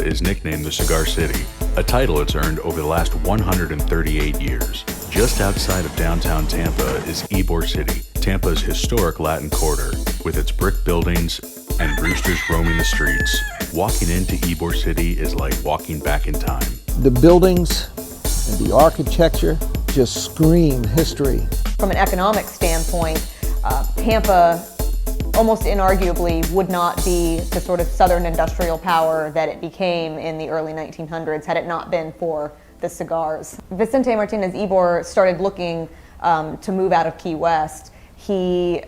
is nicknamed the Cigar City, a title it's earned over the last 138 years. Just outside of downtown Tampa is Ybor City, Tampa's historic Latin quarter, with its brick buildings and roosters roaming the streets. Walking into Ybor City is like walking back in time. The buildings and the architecture just scream history. From an economic standpoint, Tampa almost inarguably would not be the sort of southern industrial power that it became in the early 1900s had it not been for the cigars. Vicente Martinez Ybor started looking to move out of Key West. He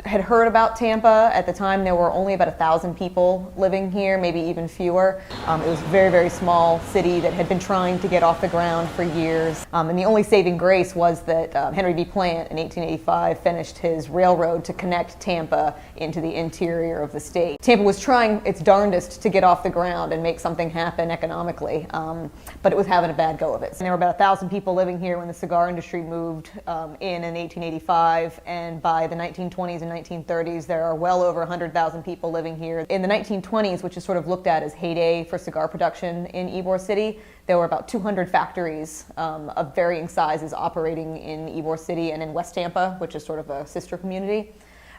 had heard about Tampa. At the time, there were only about 1,000 people living here, maybe even fewer. It was a very, very small city that had been trying to get off the ground for years. And the only saving grace was that Henry B. Plant in 1885 finished his railroad to connect Tampa into the interior of the state. Tampa was trying its darndest to get off the ground and make something happen economically, but it was having a bad go of it. And there were about 1,000 people living here when the cigar industry moved in 1885, and by the 1920s and 1930s, there are well over 100,000 people living here. In the 1920s, which is sort of looked at as heyday for cigar production in Ybor City, there were about 200 factories of varying sizes operating in Ybor City and in West Tampa, which is sort of a sister community.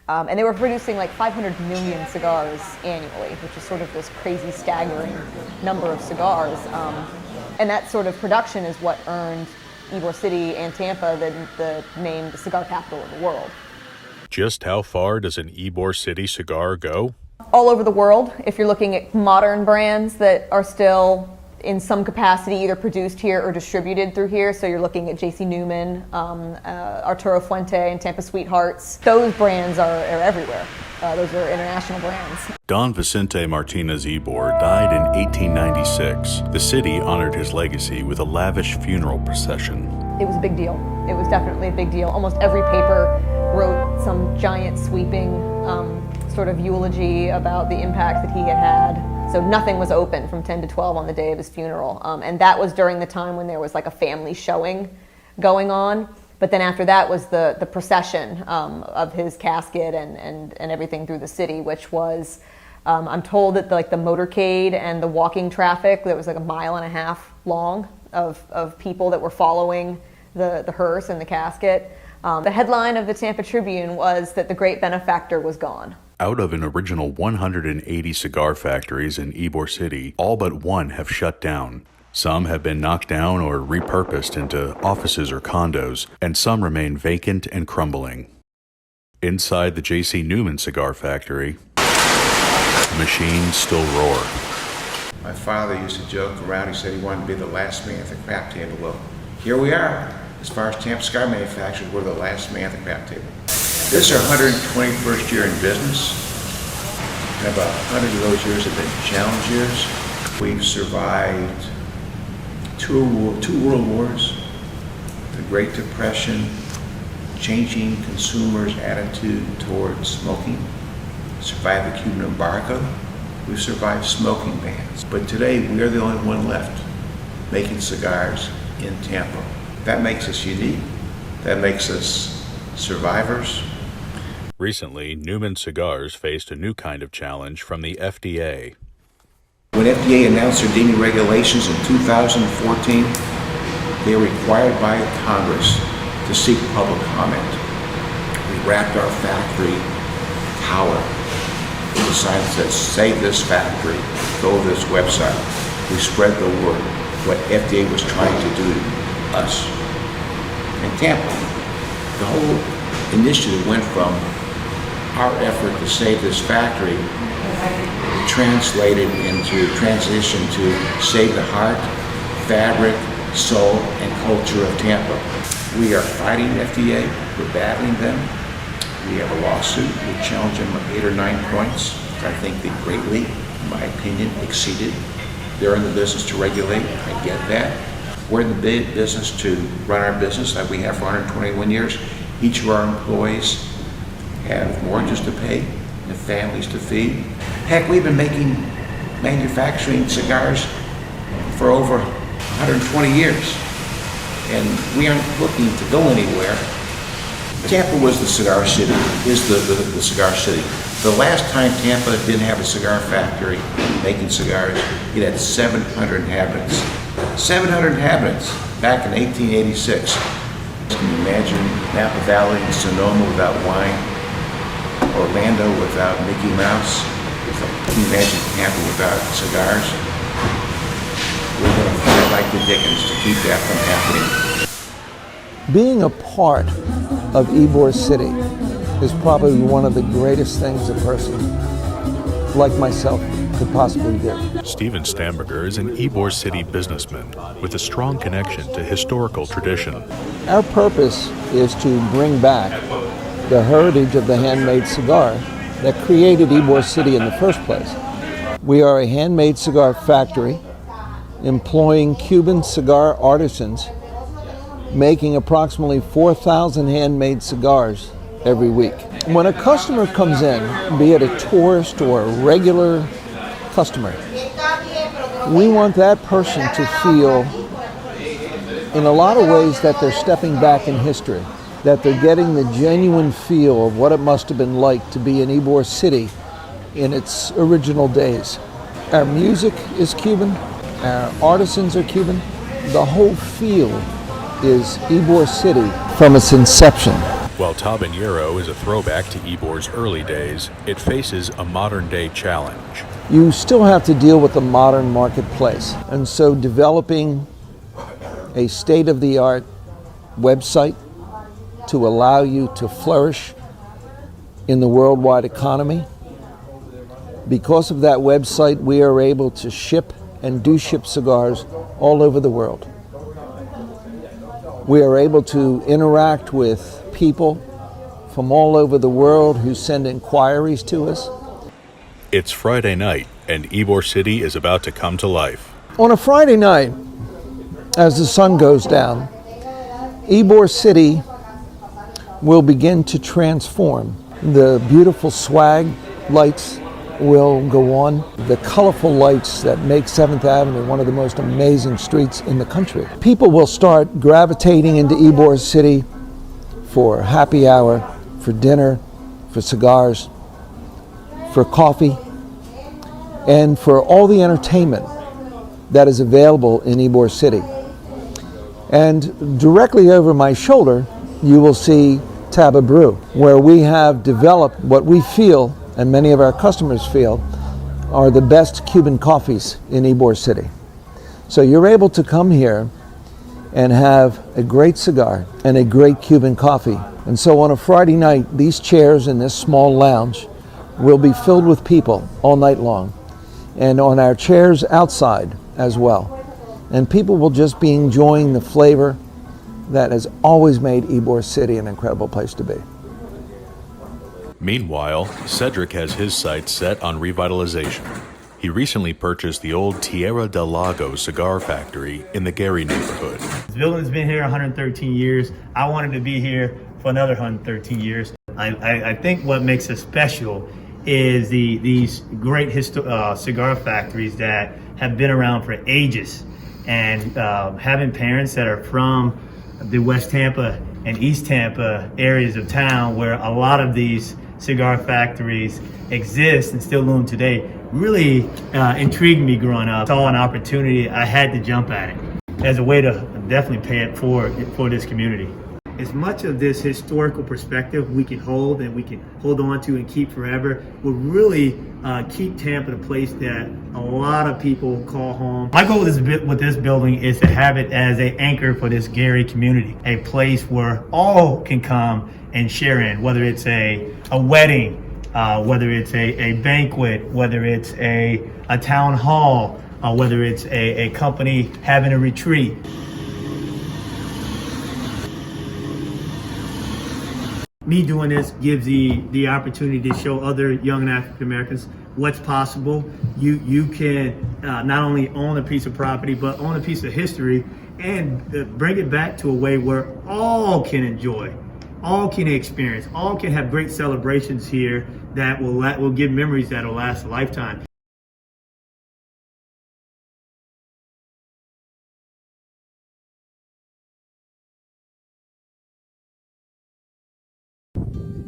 And they were producing like 500 million cigars annually, which is sort of this crazy, staggering number of cigars. And that sort of production is what earned Ybor City and Tampa the name the cigar capital of the world. Just how far does an Ybor City cigar go? All over the world. If you're looking at modern brands that are still in some capacity either produced here or distributed through here, so you're looking at J.C. Newman, Arturo Fuente, and Tampa Sweethearts, those brands are everywhere. Those are international brands. Don Vicente Martinez Ybor died in 1896. The city honored his legacy with a lavish funeral procession. It was a big deal. It was definitely a big deal. Almost every paper wrote some giant sweeping sort of eulogy about the impact that he had had. So nothing was open from 10 to 12 on the day of his funeral. And that was during the time when there was like a family showing going on. But then after that was the procession of his casket and everything through the city, which was, I'm told that the motorcade and the walking traffic, that was like 1.5 miles long of people that were following the hearse and the casket. The headline of the Tampa Tribune was that the great benefactor was gone. Out of an original 180 cigar factories in Ybor City, all but one have shut down. Some have been knocked down or repurposed into offices or condos, and some remain vacant and crumbling. Inside the J.C. Newman cigar factory, machines still roar. My father used to joke around. He said he wanted to be the last man at the crap table. Well, here we are. As far as Tampa cigar manufacturers, we're the last man at the crap table. This is our 121st year in business, and about 100 of those years have been challenge years. We've survived two world wars, the Great Depression, changing consumers' attitude towards smoking, survived the Cuban embargo. We've survived smoking bans. But today, we are the only one left making cigars in Tampa. That makes us unique. That makes us survivors. Recently, Newman Cigars faced a new kind of challenge from the FDA. When FDA announced their deeming regulations in 2014, they were required by Congress to seek public comment. We wrapped our factory collar. We decided to save this factory, go to this website. We spread the word, what FDA was trying to do to us. In Tampa, the whole initiative went from our effort to save this factory translated into transition to save the heart, fabric, soul, and culture of Tampa. We are fighting FDA, we're battling them. We have a lawsuit, we challenge them on 8 or 9 points. I think they greatly, in my opinion, exceeded. They're in the business to regulate, I get that. We're in the big business to run our business like we have for 121 years. Each of our employees have mortgages to pay and families to feed. Heck, we've been manufacturing cigars for over 120 years, and we aren't looking to go anywhere. Tampa was the cigar city, is the cigar city. The last time Tampa didn't have a cigar factory making cigars, it had 700 inhabitants. 700 inhabitants back in 1886. Can you imagine Napa Valley, Sonoma without wine? Orlando without Mickey Mouse? Can you imagine Tampa without cigars? We're going to fight like the Dickens to keep that from happening. Being a part of Ybor City is probably one of the greatest things a person like myself could possibly do. Steven Stamberger is an Ybor City businessman with a strong connection to historical tradition. Our purpose is to bring back the heritage of the handmade cigar that created Ybor City in the first place. We are a handmade cigar factory employing Cuban cigar artisans, making approximately 4,000 handmade cigars every week. When a customer comes in, be it a tourist or a regular customer, we want that person to feel in a lot of ways that they're stepping back in history, that they're getting the genuine feel of what it must have been like to be in Ybor City in its original days. Our music is Cuban, our artisans are Cuban, the whole feel is Ybor City from its inception. While Tabanero is a throwback to Ybor's early days, it faces a modern-day challenge. You still have to deal with the modern marketplace, and so developing a state-of-the-art website to allow you to flourish in the worldwide economy. Because of that website, we are able to ship and do ship cigars all over the world. We are able to interact with people from all over the world who send inquiries to us. It's Friday night, and Ybor City is about to come to life. On a Friday night, as the sun goes down, Ybor City will begin to transform. The beautiful swag lights will go on. The colorful lights that make 7th Avenue one of the most amazing streets in the country. People will start gravitating into Ybor City for happy hour, for dinner, for cigars, for coffee, and for all the entertainment that is available in Ybor City. And directly over my shoulder, you will see Taba Brew, where we have developed what we feel, and many of our customers feel, are the best Cuban coffees in Ybor City. So you're able to come here and have a great cigar and a great Cuban coffee. And so on a Friday night, these chairs in this small lounge will be filled with people all night long, and on our chairs outside as well. And people will just be enjoying the flavor that has always made Ybor City an incredible place to be. Meanwhile, Cedric has his sights set on revitalization. He recently purchased the old Tierra del Lago cigar factory in the Gary neighborhood. This building's been here 113 years. I wanted to be here for another 113 years. I think what makes it special is these great cigar factories that have been around for ages, and having parents that are from the West Tampa and East Tampa areas of town where a lot of these cigar factories exist and still loom today really intrigued me growing up. I saw an opportunity, I had to jump at it as a way to definitely pay it forward for this community. As much of this historical perspective we can hold and we can hold on to and keep forever will really keep Tampa the place that a lot of people call home. My goal with this building is to have it as an anchor for this Gary community, a place where all can come and share in, whether it's a wedding, whether it's a banquet, whether it's a town hall, whether it's a company having a retreat. Me doing this gives the opportunity to show other young African Americans what's possible. You can not only own a piece of property, but own a piece of history and bring it back to a way where all can enjoy, all can experience, all can have great celebrations here that will give memories that will last a lifetime.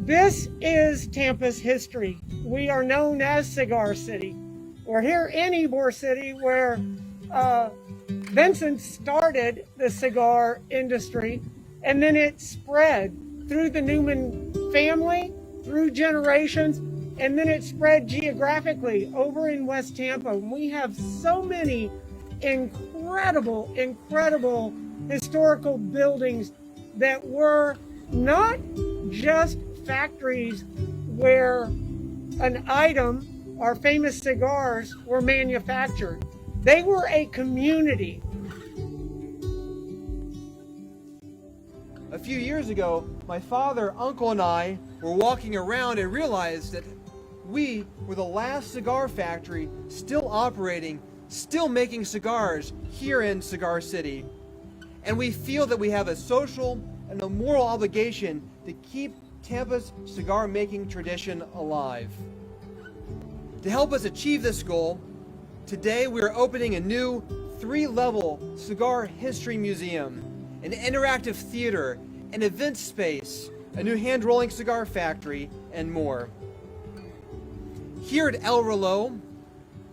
This is Tampa's history. We are known as Cigar City. We're here in Ybor City where Vincent started the cigar industry, and then it spread through the Newman family, through generations, and then it spread geographically over in West Tampa. We have so many incredible historical buildings that were not just factories where an item, our famous cigars, were manufactured. They were a community. A few years ago, my father, uncle, and I were walking around and realized that we were the last cigar factory still operating, still making cigars here in Cigar City. And we feel that we have a social and a moral obligation to keep Tampa's cigar making tradition alive. To help us achieve this goal, today we are opening a new 3-level cigar history museum, an interactive theater, an event space, a new hand-rolling cigar factory, and more. Here at El Reloj,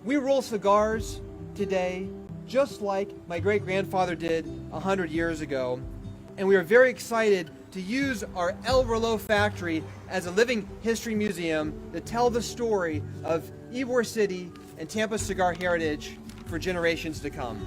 we roll cigars today just like my great-grandfather did 100 years ago, and we are very excited to use our El Reloj factory as a living history museum to tell the story of Ybor City and Tampa's cigar heritage for generations to come.